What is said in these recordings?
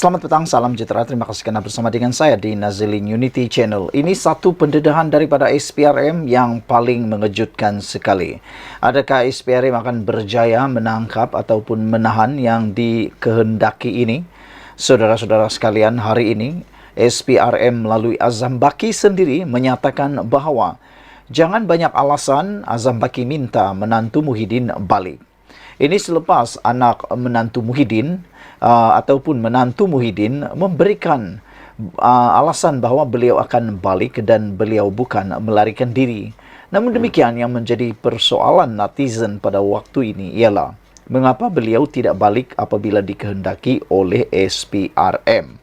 Selamat petang, salam sejahtera. Terima kasih kerana bersama dengan saya di Nazilin Unity Channel. Ini satu pendedahan daripada SPRM yang paling mengejutkan sekali. Adakah SPRM akan berjaya menangkap ataupun menahan yang dikehendaki ini? Saudara-saudara sekalian, hari ini SPRM melalui Azam Baki sendiri menyatakan bahawa jangan banyak alasan, Azam Baki minta menantu Muhyiddin balik. Ini selepas anak menantu Muhyiddin ataupun menantu Muhyiddin memberikan alasan bahawa beliau akan balik dan beliau bukan melarikan diri. Namun demikian, yang menjadi persoalan netizen pada waktu ini ialah mengapa beliau tidak balik apabila dikehendaki oleh SPRM.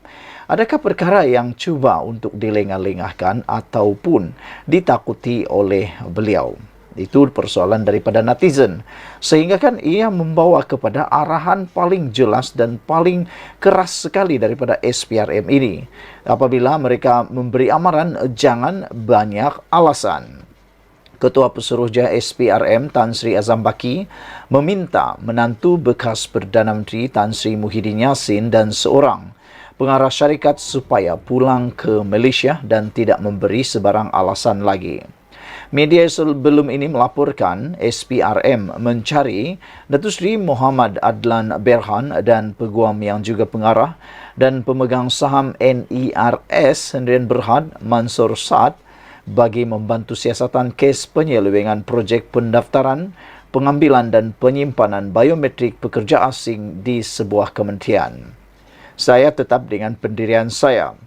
Adakah perkara yang cuba untuk dilengah-lengahkan ataupun ditakuti oleh beliau? Itu persoalan daripada netizen. Sehingga kan ia membawa kepada arahan paling jelas dan paling keras sekali daripada SPRM ini. Apabila mereka memberi amaran, jangan banyak alasan. Ketua Pesuruhjaya SPRM Tan Sri Azam Baki meminta menantu bekas Perdana Menteri Tan Sri Muhyiddin Yassin dan seorang pengarah syarikat supaya pulang ke Malaysia dan tidak memberi sebarang alasan lagi. Media sebelum ini melaporkan SPRM mencari Datuk Seri Muhammad Adlan Berhan dan peguam yang juga pengarah dan pemegang saham NERS Hendrian Berhad Mansur Saad bagi membantu siasatan kes penyelewengan projek pendaftaran, pengambilan dan penyimpanan biometrik pekerja asing di sebuah kementerian. Saya tetap dengan pendirian saya.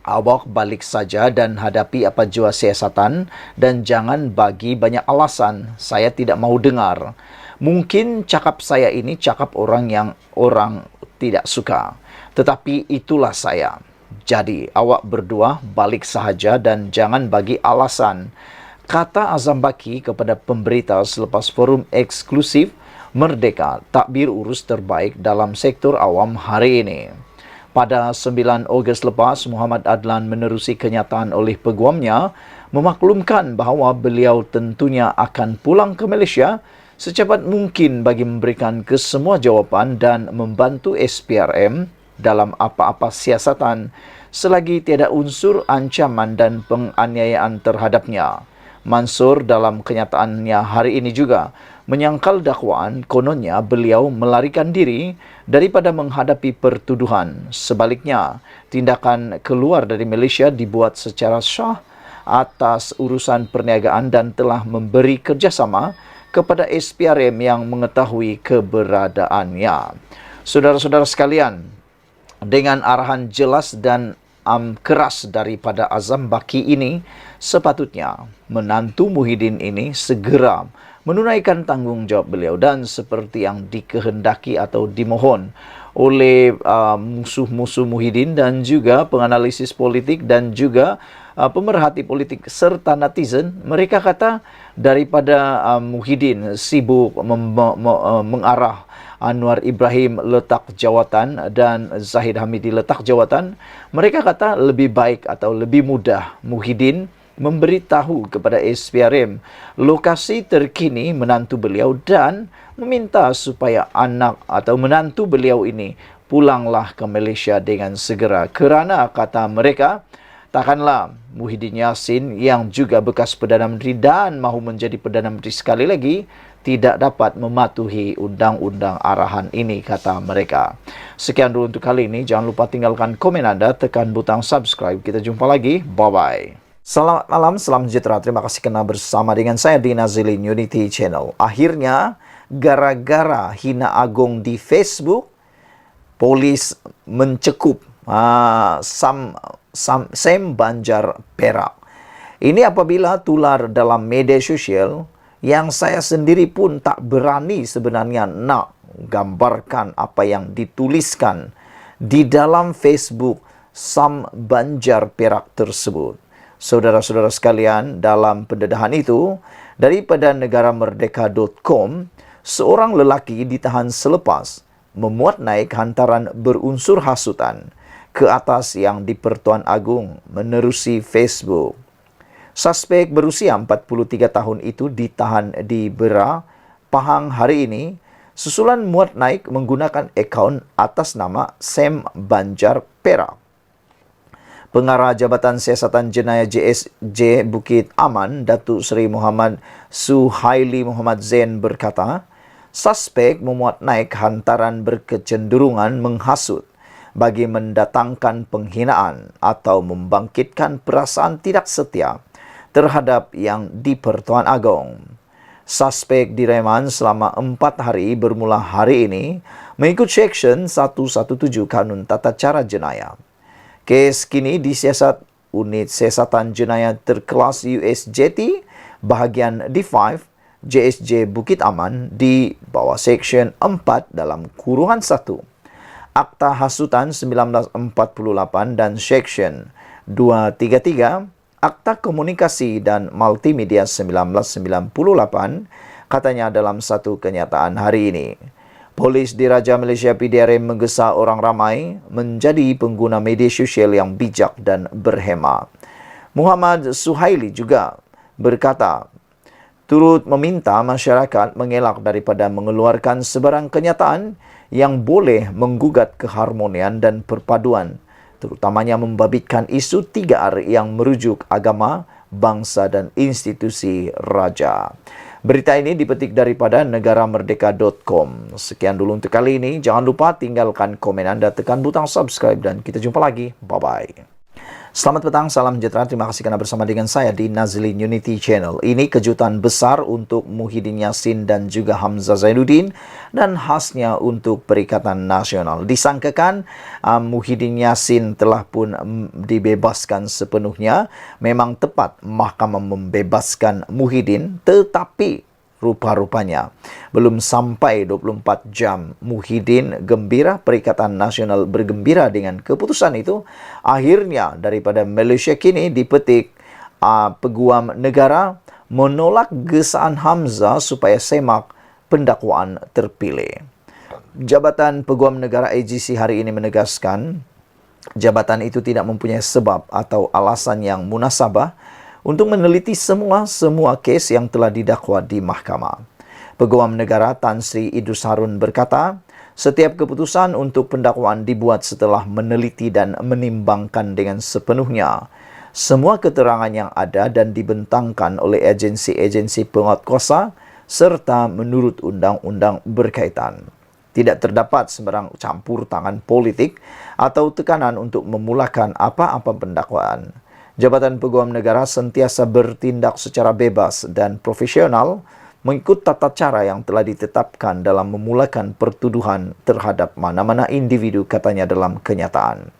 Awak balik saja dan hadapi apa jua siasatan dan jangan bagi banyak alasan. Saya tidak mau dengar. Mungkin cakap saya ini cakap orang yang orang tidak suka. Tetapi itulah saya. Jadi awak berdua balik sahaja dan jangan bagi alasan. Kata Azam Baki kepada pemberita selepas forum eksklusif Merdeka Takbir Urus Terbaik dalam sektor awam hari ini. Pada 9 Ogos lepas, Muhammad Adlan menerusi kenyataan oleh peguamnya memaklumkan bahawa beliau tentunya akan pulang ke Malaysia secepat mungkin bagi memberikan kesemua jawapan dan membantu SPRM dalam apa-apa siasatan selagi tiada unsur ancaman dan penganiayaan terhadapnya. Mansur dalam kenyataannya hari ini juga menyangkal dakwaan kononnya beliau melarikan diri daripada menghadapi pertuduhan. Sebaliknya, tindakan keluar dari Malaysia dibuat secara sah atas urusan perniagaan dan telah memberi kerjasama kepada SPRM yang mengetahui keberadaannya. Saudara-saudara sekalian, dengan arahan jelas dan keras daripada Azam Baki ini, sepatutnya menantu Muhyiddin ini segera menunaikan tanggungjawab beliau dan seperti yang dikehendaki atau dimohon oleh musuh-musuh Muhyiddin dan juga penganalisis politik dan juga pemerhati politik serta netizen, mereka kata daripada Muhyiddin sibuk mengarah Anwar Ibrahim letak jawatan dan Zahid Hamidi letak jawatan, mereka kata lebih baik atau lebih mudah Muhyiddin memberitahu kepada SPRM lokasi terkini menantu beliau dan meminta supaya anak atau menantu beliau ini pulanglah ke Malaysia dengan segera. Kerana kata mereka, takkanlah Muhyiddin Yassin yang juga bekas Perdana Menteri dan mahu menjadi Perdana Menteri sekali lagi tidak dapat mematuhi undang-undang arahan ini, kata mereka. Sekian dulu untuk kali ini. Jangan lupa tinggalkan komen anda, tekan butang subscribe. Kita jumpa lagi. Bye-bye. Selamat malam, salam sejahtera. Terima kasih kerana bersama dengan saya di Nazilin Unity Channel. Akhirnya, gara-gara hina agung di Facebook, polis mencekup Sam Banjar Perak. Ini apabila tular dalam media sosial yang saya sendiri pun tak berani sebenarnya nak gambarkan apa yang dituliskan di dalam Facebook Sam Banjar Perak tersebut. Saudara-saudara sekalian, dalam pendedahan itu, daripada negaramerdeka.com, seorang lelaki ditahan selepas memuat naik hantaran berunsur hasutan ke atas yang di-Pertuan Agong menerusi Facebook. Suspek berusia 43 tahun itu ditahan di Berar, Pahang hari ini Susulan muat naik menggunakan akaun atas nama Sam Banjar Perak. Pengarah Jabatan Siasatan Jenayah JSJ Bukit Aman, Datuk Seri Muhammad Suhaili Muhammad Zain berkata, suspek memuat naik hantaran berkecenderungan menghasut bagi mendatangkan penghinaan atau membangkitkan perasaan tidak setia terhadap yang di-Pertuan Agong. Suspek direman selama 4 hari bermula hari ini mengikut Seksyen 117 Kanun Tata Cara Jenayah. Kes kini disiasat Unit Siasatan Jenayah Terkelas USJT bahagian D5 JSJ Bukit Aman di bawah Seksyen 4 dalam kurungan 1 Akta Hasutan 1948 dan Seksyen 233 Akta Komunikasi dan Multimedia 1998, katanya dalam satu kenyataan hari ini. Polis Diraja Malaysia PDRM menggesa orang ramai menjadi pengguna media sosial yang bijak dan berhema. Muhammad Suhaili juga berkata, turut meminta masyarakat mengelak daripada mengeluarkan sebarang kenyataan yang boleh menggugat keharmonian dan perpaduan, terutamanya membabitkan isu 3R yang merujuk agama, bangsa dan institusi raja. Berita ini dipetik daripada negaramerdeka.com. Sekian dulu untuk kali ini. Jangan lupa tinggalkan komen anda, tekan butang subscribe dan kita jumpa lagi. Bye-bye. Selamat petang, salam sejahtera. Terima kasih kerana bersama dengan saya di Nazlin Unity Channel. Ini kejutan besar untuk Muhyiddin Yassin dan juga Hamzah Zainuddin dan khasnya untuk Perikatan Nasional. Disangkakan Muhyiddin Yassin telah pun dibebaskan sepenuhnya. Memang tepat mahkamah membebaskan Muhyiddin, tetapi rupa-rupanya belum sampai 24 jam Muhyiddin gembira, Perikatan Nasional bergembira dengan keputusan itu. Akhirnya daripada Malaysia kini dipetik Peguam Negara menolak gesaan Hamzah supaya semak pendakwaan terpilih. Jabatan Peguam Negara AGC hari ini menegaskan jabatan itu tidak mempunyai sebab atau alasan yang munasabah untuk meneliti semua kes yang telah didakwa di mahkamah. Peguam Negara Tan Sri Idrus Harun berkata, setiap keputusan untuk pendakwaan dibuat setelah meneliti dan menimbangkan dengan sepenuhnya semua keterangan yang ada dan dibentangkan oleh agensi-agensi penguatkuasa serta menurut undang-undang berkaitan. Tidak terdapat sembarang campur tangan politik atau tekanan untuk memulakan apa-apa pendakwaan. Jabatan Peguam Negara sentiasa bertindak secara bebas dan profesional mengikut tata cara yang telah ditetapkan dalam memulakan pertuduhan terhadap mana-mana individu, katanya dalam kenyataan.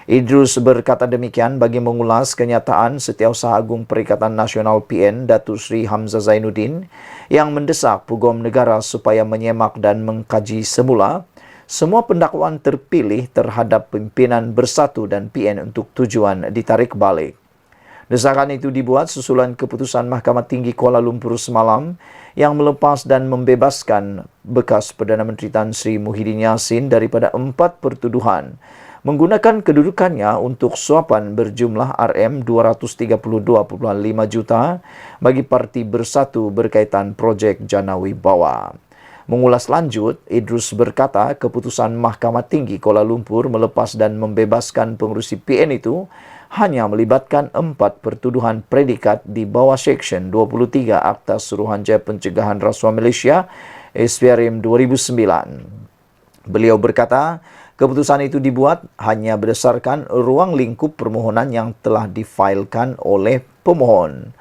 Idrus berkata demikian bagi mengulas kenyataan Setiausaha Agung Perikatan Nasional PN Datuk Seri Hamzah Zainuddin yang mendesak Peguam Negara supaya menyemak dan mengkaji semula semua pendakwaan terpilih terhadap pimpinan Bersatu dan PN untuk tujuan ditarik balik. Desakan itu dibuat susulan keputusan Mahkamah Tinggi Kuala Lumpur semalam yang melepas dan membebaskan bekas Perdana Menteri Tan Sri Muhyiddin Yassin daripada 4 pertuduhan menggunakan kedudukannya untuk suapan berjumlah RM232.5 juta bagi Parti Bersatu berkaitan projek Janawi Bawah. Mengulas lanjut, Idrus berkata keputusan Mahkamah Tinggi Kuala Lumpur melepas dan membebaskan pengerusi PN itu hanya melibatkan 4 pertuduhan predikat di bawah Seksyen 23 Akta Suruhanjaya Pencegahan Rasuah Malaysia SPRM 2009. Beliau berkata, keputusan itu dibuat hanya berdasarkan ruang lingkup permohonan yang telah difailkan oleh pemohon.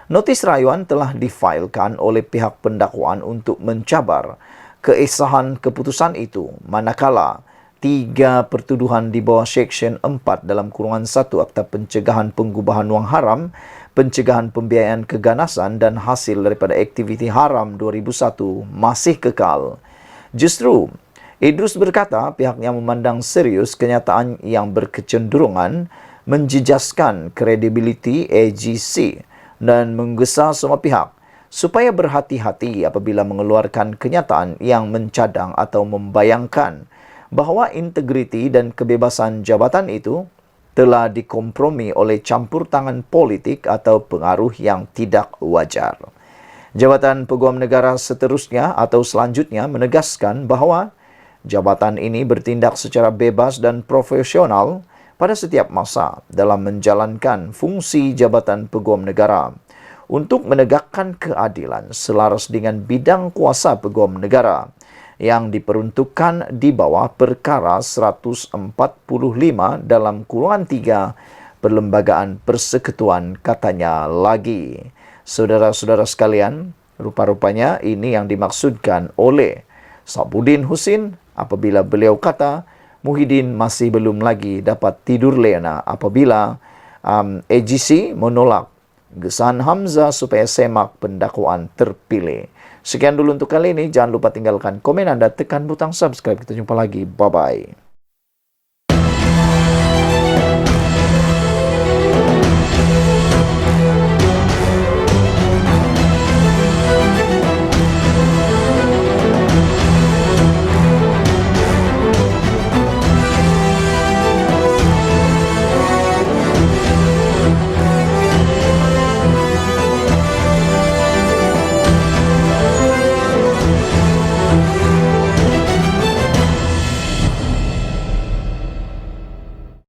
Notis rayuan telah difailkan oleh pihak pendakwaan untuk mencabar keesahan keputusan itu, manakala 3 pertuduhan di bawah Seksyen 4 dalam kurungan 1 Akta Pencegahan Penggubahan Wang Haram, Pencegahan Pembiayaan Keganasan dan Hasil daripada Aktiviti Haram 2001 masih kekal. Justru, Idrus berkata pihaknya memandang serius kenyataan yang berkecenderungan menjejaskan kredibiliti AGC dan menggesa semua pihak supaya berhati-hati apabila mengeluarkan kenyataan yang mencadang atau membayangkan bahawa integriti dan kebebasan jabatan itu telah dikompromi oleh campur tangan politik atau pengaruh yang tidak wajar. Jabatan Peguam Negara seterusnya atau selanjutnya menegaskan bahawa jabatan ini bertindak secara bebas dan profesional pada setiap masa dalam menjalankan fungsi Jabatan Peguam Negara untuk menegakkan keadilan selaras dengan bidang kuasa Peguam Negara yang diperuntukkan di bawah Perkara 145 dalam kurungan 3 Perlembagaan Persekutuan, katanya lagi. Saudara-saudara sekalian, rupa-rupanya ini yang dimaksudkan oleh Sabudin Husin apabila beliau kata Muhyiddin masih belum lagi dapat tidur lena apabila AGC menolak Gesan Hamzah supaya semak pendakwaan terpilih. Sekian dulu untuk kali ini. Jangan lupa tinggalkan komen Anda, tekan butang subscribe. Kita jumpa lagi. Bye-bye.